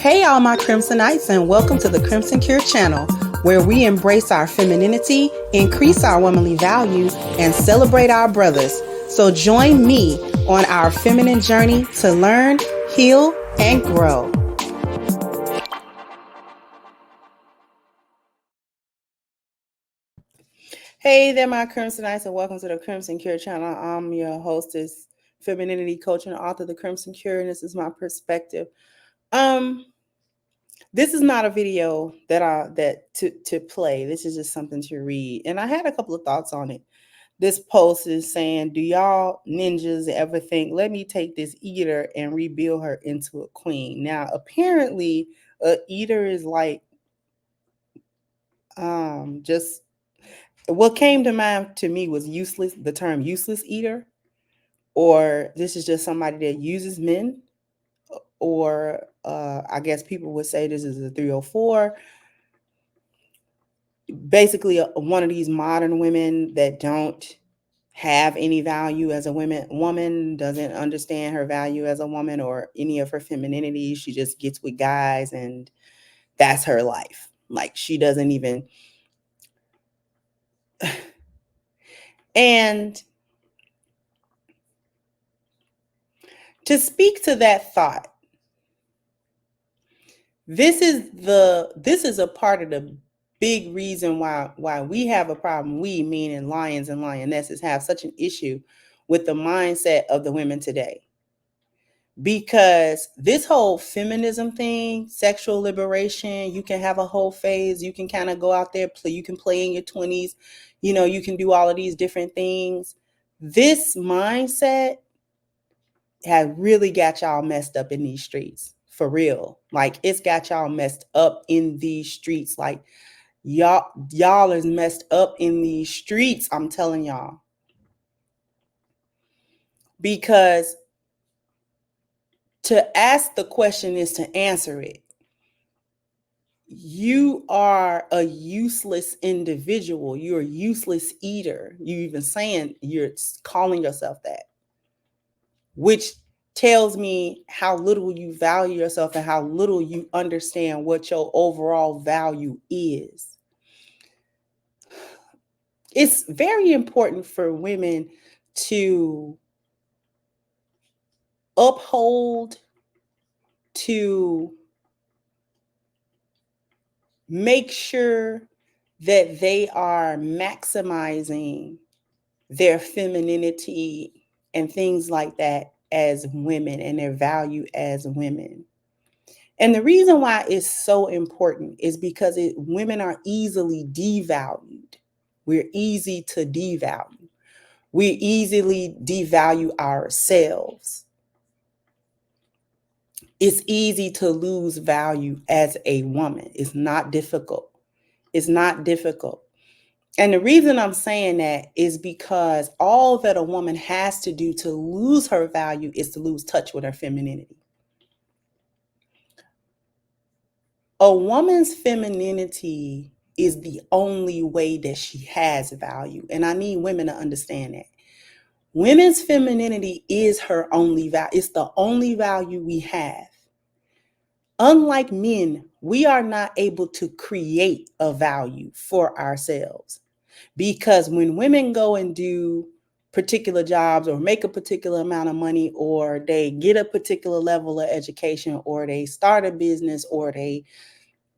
Hey, all my Crimsonites, and welcome to the Crimson Cure channel, where we embrace our femininity, increase our womanly value, and celebrate our brothers. So join me on our feminine journey to learn, heal, and grow. Hey there, my Crimsonites, and welcome to the Crimson Cure channel. I'm your hostess, femininity coach, and author of the Crimson Cure, and this is my perspective. This is not a video to play. This is just something to read. And I had a couple of thoughts on it. This post is saying, do y'all ninjas ever think, let me take this eater and rebuild her into a queen? Now, apparently, a eater is like just what came to mind to me was useless, the term useless eater, or this is just somebody that uses men, or I guess people would say this is a 304. Basically one of these modern women that don't have any value as a woman, doesn't understand her value as a woman or any of her femininity. She just gets with guys and that's her life. Like she doesn't even. And to speak to that thought, this is a part of the big reason why we have a problem. We, meaning lions and lionesses, have such an issue with the mindset of the women today. Because this whole feminism thing, sexual liberation, you can have a whole phase, you can kind of go out there, play, you can play in your 20s, you can do all of these different things. This mindset has really got y'all messed up in these streets, for real. Like it's got y'all messed up in these streets. Like y'all is messed up in these streets, I'm telling y'all. Because to ask the question is to answer it. You are a useless individual. You're a useless eater. You even saying you're calling yourself that, which tells me how little you value yourself and how little you understand what your overall value is. It's very important for women to uphold, to make sure that they are maximizing their femininity and things like that as women and their value as women. And the reason why it's so important is because women are easily devalued. We're easy to devalue. We easily devalue ourselves. It's easy to lose value as a woman. It's not difficult. It's not difficult. And the reason I'm saying that is because all that a woman has to do to lose her value is to lose touch with her femininity. A woman's femininity is the only way that she has value. And I need women to understand that. Women's femininity is her only value. It's the only value we have. Unlike men, we are not able to create a value for ourselves. Because when women go and do particular jobs or make a particular amount of money, or they get a particular level of education, or they start a business, or they,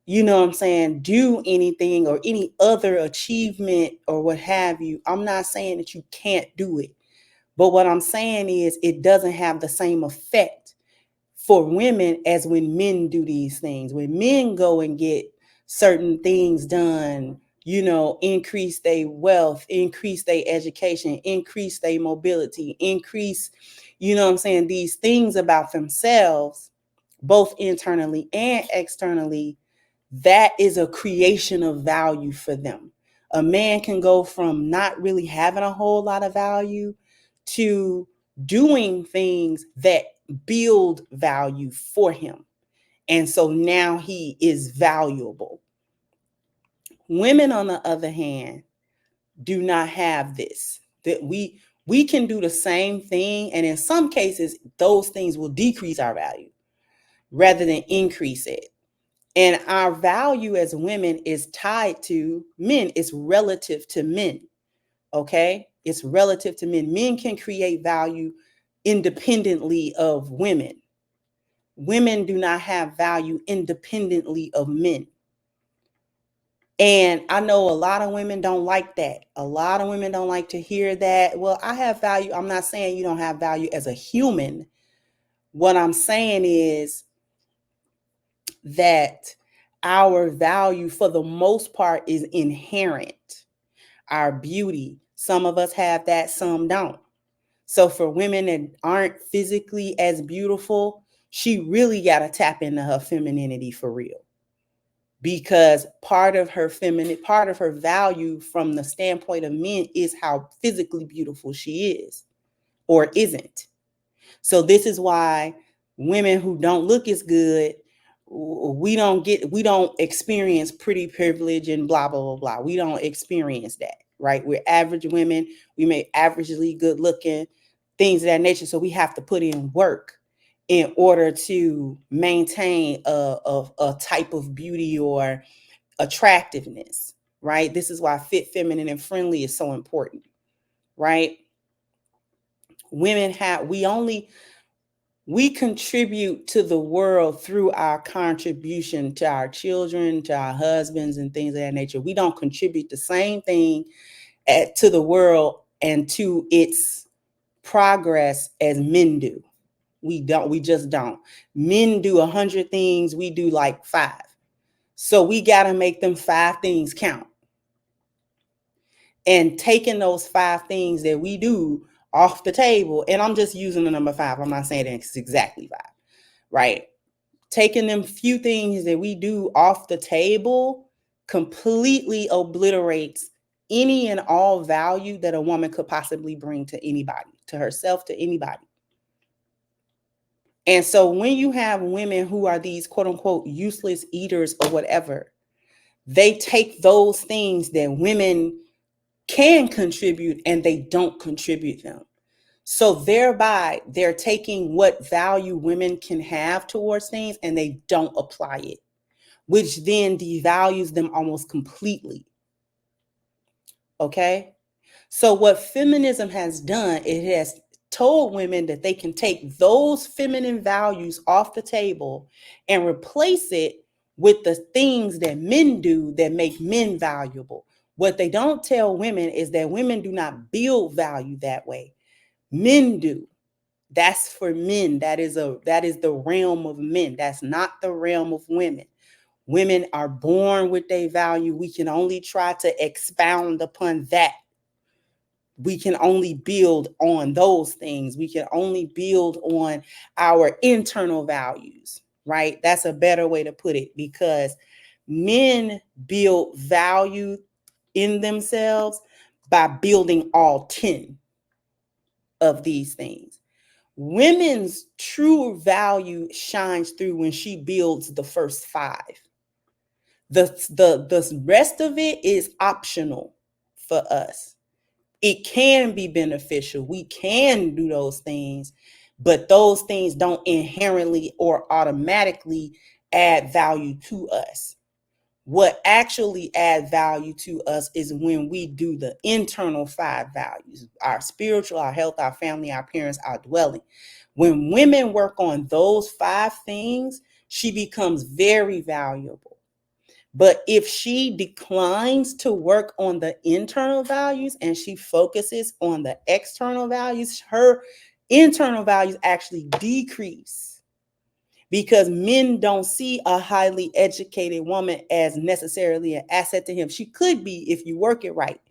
do anything or any other achievement or what have you, I'm not saying that you can't do it. But what I'm saying is it doesn't have the same effect for women as when men do these things. When men go and get certain things done, increase their wealth, increase their education, increase their mobility, increase, these things about themselves, both internally and externally, that is a creation of value for them. A man can go from not really having a whole lot of value to doing things that build value for him. And so now he is valuable. Women, on the other hand, do not have this. That we can do the same thing, and in some cases, those things will decrease our value. rather than increase it. And our value as women is tied to men. It's relative to men. Okay? It's relative to men. Men can create value independently of women. Women do not have value independently of men. And I know a lot of women don't like that. A lot of women don't like to hear that. Well, I have value. I'm not saying you don't have value as a human. What I'm saying is that our value, for the most part, is inherent. Our beauty, some of us have that, some don't. So for women that aren't physically as beautiful, she really got to tap into her femininity for real. Because part of her value from the standpoint of men is how physically beautiful she is or isn't. So this is why women who don't look as good, we don't experience pretty privilege and blah, blah, blah, blah. We don't experience that, right? We're average women. We may averagely good looking, things of that nature. So we have to put in work in order to maintain a type of beauty or attractiveness, right? This is why fit, feminine, and friendly is so important, right? We contribute to the world through our contribution to our children, to our husbands, and things of that nature. We don't contribute the same thing to the world and to its progress as men do. We just don't. Men do 100 things, we do like 5. So we got to make them 5 things count. And taking those 5 things that we do off the table, and I'm just using the number 5. I'm not saying it's exactly 5, right? Taking them few things that we do off the table completely obliterates any and all value that a woman could possibly bring to anybody, to herself, to anybody. And so when you have women who are these quote unquote useless eaters or whatever, they take those things that women can contribute and they don't contribute them. So thereby they're taking what value women can have towards things and they don't apply it, which then devalues them almost completely. Okay? So what feminism has done, it has told women that they can take those feminine values off the table and replace it with the things that men do that make men valuable. What they don't tell women is that women do not build value that way. Men do. That's for men. That is the realm of men. That's not the realm of women. Women are born with their value. We can only try to expound upon that. We can only build on those things. We can only build on our internal values, right? That's a better way to put it, because men build value in themselves by building all 10 of these things. Women's true value shines through when she builds the first 5. The rest of it is optional for us. It can be beneficial. We can do those things, but those things don't inherently or automatically add value to us. What actually adds value to us is when we do the internal 5 values: our spiritual, our health, our family, our parents, our dwelling. When women work on those 5 things, she becomes very valuable. But if she declines to work on the internal values and she focuses on the external values, her internal values actually decrease. Because men don't see a highly educated woman as necessarily an asset to him. She could be if you work it right,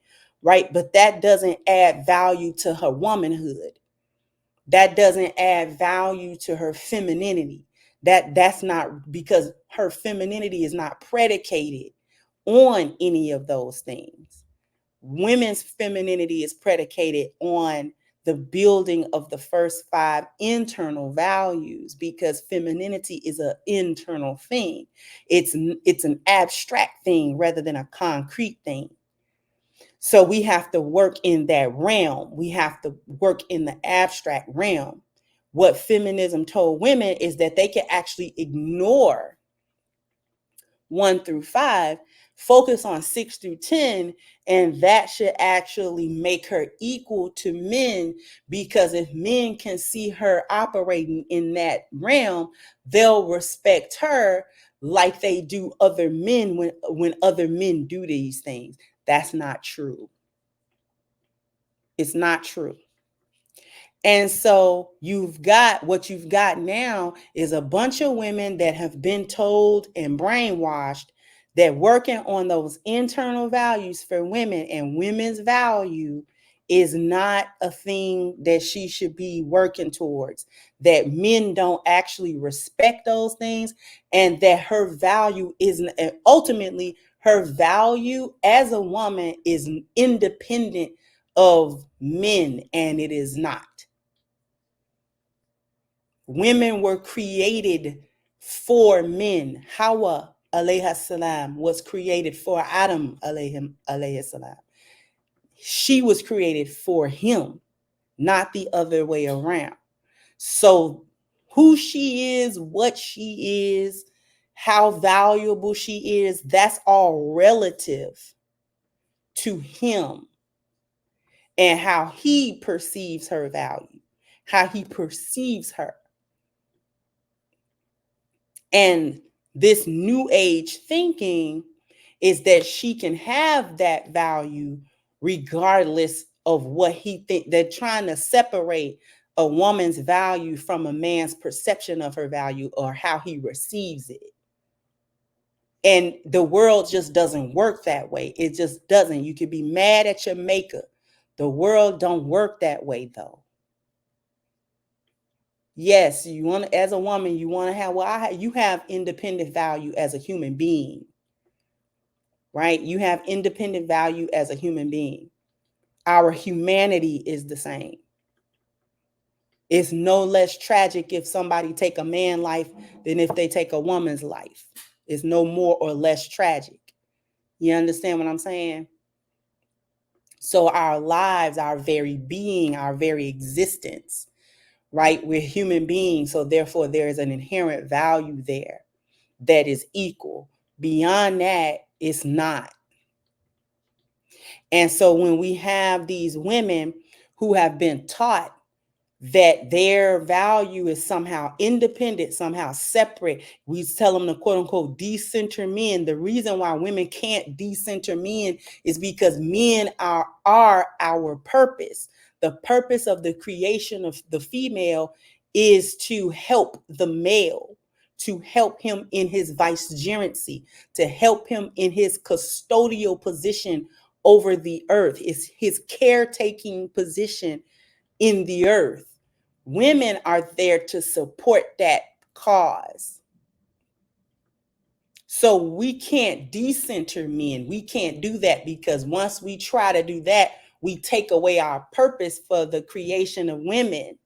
right? But that doesn't add value to her womanhood. That doesn't add value to her femininity. That's not, because her femininity is not predicated on any of those things. Women's femininity is predicated on the building of the first 5 internal values, because femininity is an internal thing. It's an abstract thing rather than a concrete thing. So we have to work in that realm. We have to work in the abstract realm. what feminism told women is that they can actually ignore 1 through 5, focus on 6 through 10, and that should actually make her equal to men, because if men can see her operating in that realm, they'll respect her like they do other men when other men do these things. That's not true. It's not true. And so what you've got now is a bunch of women that have been told and brainwashed that working on those internal values for women, and women's value is not a thing that she should be working towards, that men don't actually respect those things, and that her value isn't, ultimately her value as a woman is independent of men, and it is not. Women were created for men. Hawa alayhi salam was created for Adam alayhi salam. She was created for him, not the other way around. So who she is, what she is, how valuable she is, that's all relative to him and how he perceives her value, how he perceives her. And this new age thinking is that she can have that value regardless of what he think. They're trying to separate a woman's value from a man's perception of her value or how he receives it. And the world just doesn't work that way. It just doesn't. You can be mad at your maker. The world don't work that way, though. Yes, you want to, as a woman, you want to have, you have independent value as a human being, right? You have independent value as a human being. Our humanity is the same. It's no less tragic if somebody take a man's life than if they take a woman's life. It's no more or less tragic. You understand what I'm saying? So our lives, our very being, our very existence, right? We're human beings. So therefore there is an inherent value there that is equal. Beyond that, it's not. And so when we have these women who have been taught that their value is somehow independent, somehow separate, we tell them to quote unquote decenter men. The reason why women can't decenter men is because men are our purpose. The purpose of the creation of the female is to help the male, to help him in his vicegerency, to help him in his custodial position over the earth. It's his caretaking position in the earth. Women are there to support that cause. So we can't decenter men. We can't do that, because once we try to do that, we take away our purpose for the creation of women.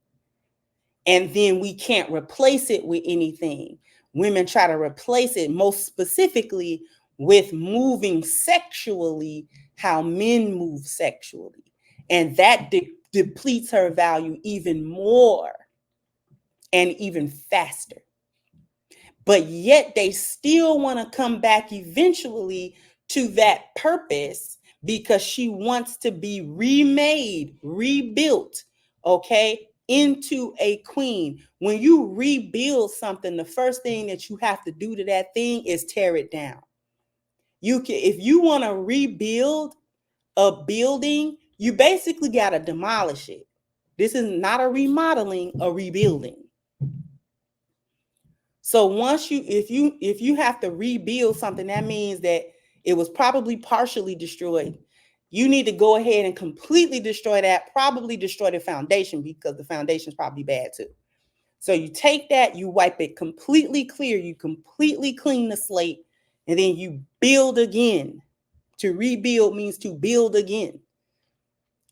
And then we can't replace it with anything. Women try to replace it, most specifically with moving sexually how men move sexually. And that depletes her value even more and even faster. But yet they still want to come back eventually to that purpose, because she wants to be remade, rebuilt, okay, into a queen. When you rebuild something, the first thing that you have to do to that thing is tear it down. You can, if you want to rebuild a building, you basically got to demolish it. This is not a remodeling, a rebuilding. So once if you have to rebuild something, that means that it was probably partially destroyed. You need to go ahead and completely destroy that, probably destroy the foundation, because the foundation is probably bad too. So you take that, you wipe it completely clear, you completely clean the slate, and then you build again. To rebuild means to build again.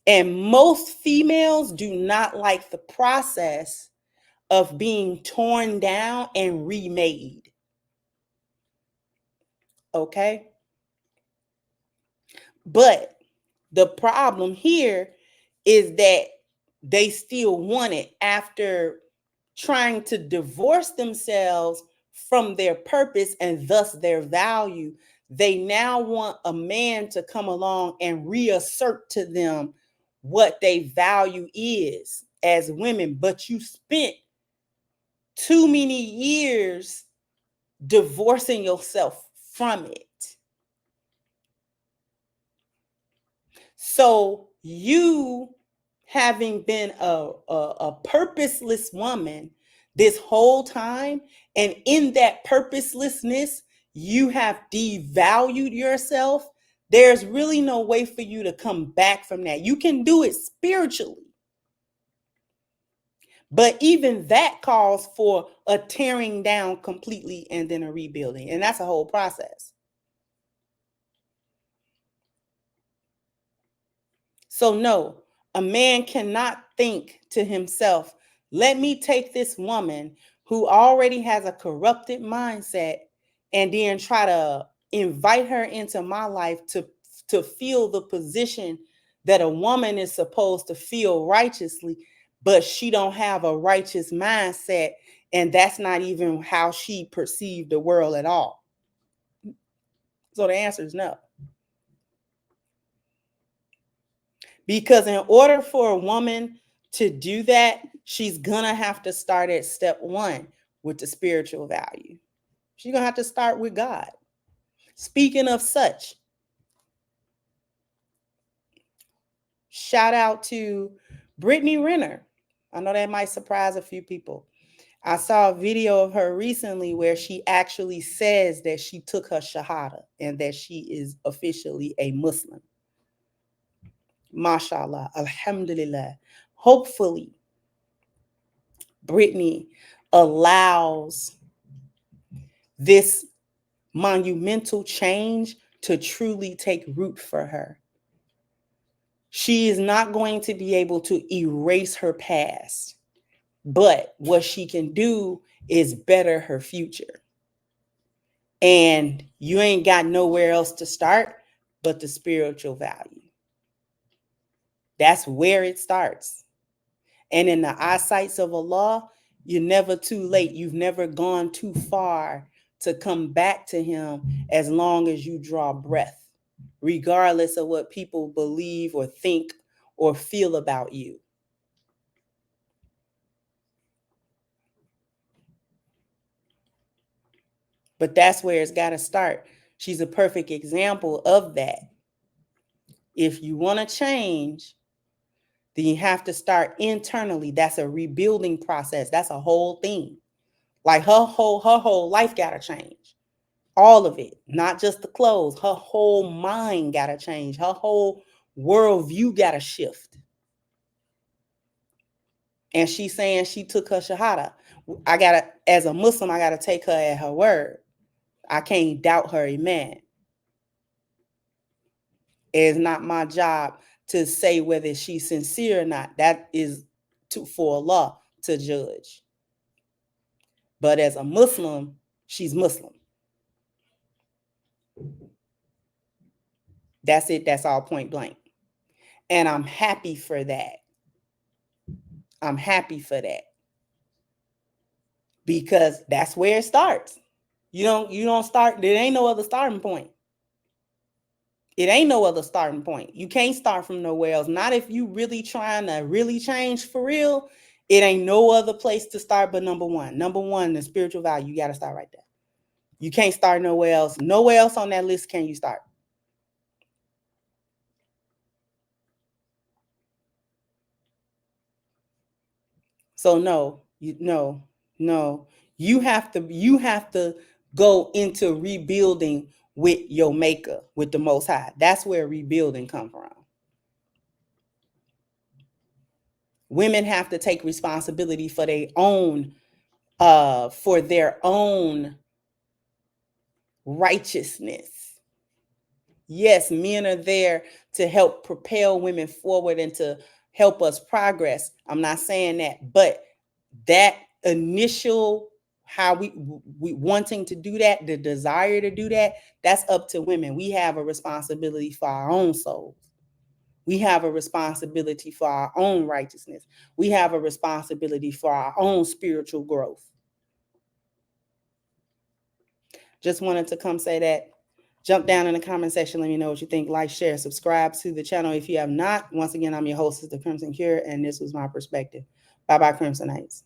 And most females do not like the process of being torn down and remade. Okay? But the problem here is that they still want it after trying to divorce themselves from their purpose and thus their value. They now want a man to come along and reassert to them what they value is as women, but you spent too many years divorcing yourself from it. So you, having been a purposeless woman this whole time, and in that purposelessness, you have devalued yourself. There's really no way for you to come back from that. You can do it spiritually, but even that calls for a tearing down completely and then a rebuilding. And that's a whole process. So, no, a man cannot think to himself, let me take this woman who already has a corrupted mindset and then try to invite her into my life to feel the position that a woman is supposed to feel righteously, but she don't have a righteous mindset, and that's not even how she perceived the world at all. So the answer is no. Because in order for a woman to do that, she's gonna have to start at step one with the spiritual value. She's gonna have to start with God. Speaking of such, shout out to Brittany Renner. I know that might surprise a few people. I saw a video of her recently where she actually says that she took her Shahada and that she is officially a Muslim. Mashallah, alhamdulillah. Hopefully, Brittany allows this monumental change to truly take root for her. She is not going to be able to erase her past, but what she can do is better her future. And you ain't got nowhere else to start but the spiritual value. That's where it starts. And in the eyesights of Allah, you're never too late. You've never gone too far to come back to him as long as you draw breath, regardless of what people believe or think or feel about you. But that's where it's got to start. She's a perfect example of that. If you want to change, then you have to start internally. That's a rebuilding process. That's a whole thing. Like her whole life got to change. All of it, not just the clothes. Her whole mind got to change. Her whole worldview got to shift. And she's saying she took her Shahada. As a Muslim, I got to take her at her word. I can't doubt her iman. It's not my job to say whether she's sincere or not. That is for Allah to judge. But as a Muslim, she's Muslim. That's it. That's all, point blank. And I'm happy for that. I'm happy for that. Because that's where it starts. You don't start, there ain't no other starting point. It ain't no other starting point. You can't start from nowhere else. Not if you really trying to really change for real. It ain't no other place to start but number one. Number one, the spiritual value. You got to start right there. You can't start nowhere else. Nowhere else on that list can you start. So no, you have to go into rebuilding with your maker, with the Most High. That's where rebuilding comes from. Women have to take responsibility for their own righteousness. Yes, men are there to help propel women forward and to help us progress. I'm not saying that, but that initial how we wanting to do that, the desire to do that, that's up to women. We have a responsibility for our own souls. We have a responsibility for our own righteousness. We have a responsibility for our own spiritual growth. Just wanted to come say that. Jump down in the comment section. Let me know what you think. Like, share, subscribe to the channel if you have not. Once again, I'm your host, The Crimson Cure, and this was my perspective. Bye-bye, Crimsonites.